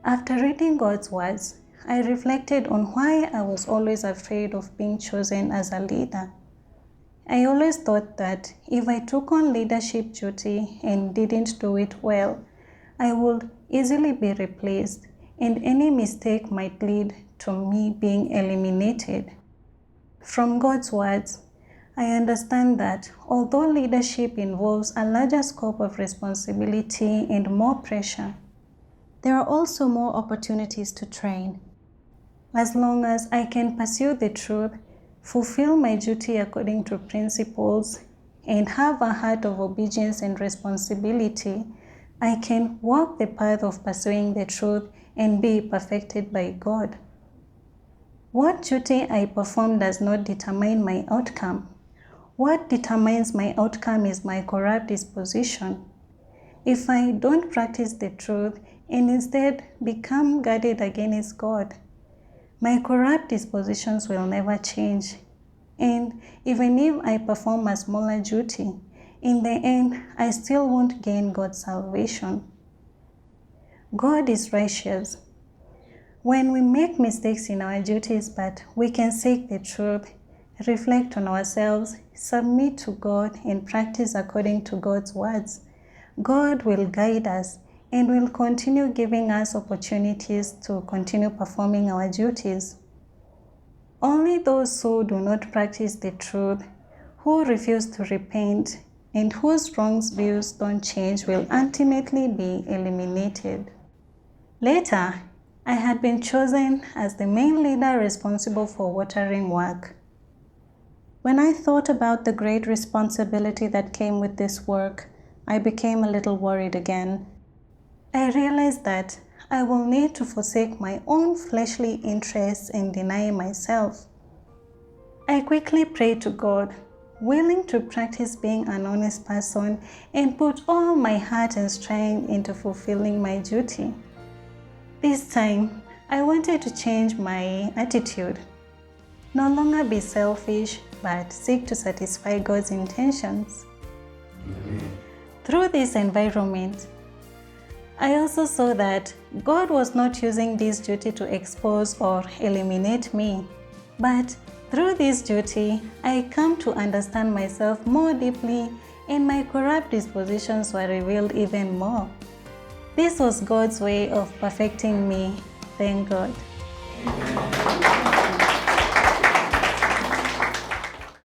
After reading God's words, I reflected on why I was always afraid of being chosen as a leader. I always thought that if I took on leadership duty and didn't do it well, I would easily be replaced, and any mistake might lead to me being eliminated. From God's words, I understand that although leadership involves a larger scope of responsibility and more pressure, there are also more opportunities to train. As long as I can pursue the truth, fulfill my duty according to principles, and have a heart of obedience and responsibility, I can walk the path of pursuing the truth and be perfected by God. What duty I perform does not determine my outcome. What determines my outcome is my corrupt disposition. If I don't practice the truth and instead become guarded against God, my corrupt dispositions will never change. And even if I perform a smaller duty, in the end, I still won't gain God's salvation. God is righteous. When we make mistakes in our duties, but we can seek the truth, reflect on ourselves, submit to God, and practice according to God's words, God will guide us and will continue giving us opportunities to continue performing our duties. Only those who do not practice the truth, who refuse to repent, and whose wrong views don't change will ultimately be eliminated. Later, I had been chosen as the main leader responsible for watering work. When I thought about the great responsibility that came with this work, I became a little worried again. I realized that I will need to forsake my own fleshly interests and deny myself. I quickly prayed to God, willing to practice being an honest person and put all my heart and strength into fulfilling my duty. This time, I wanted to change my attitude. No longer be selfish, but seek to satisfy God's intentions. Through this environment, I also saw that God was not using this duty to expose or eliminate me, but through this duty, I come to understand myself more deeply, and my corrupt dispositions were revealed even more. This was God's way of perfecting me. Thank God.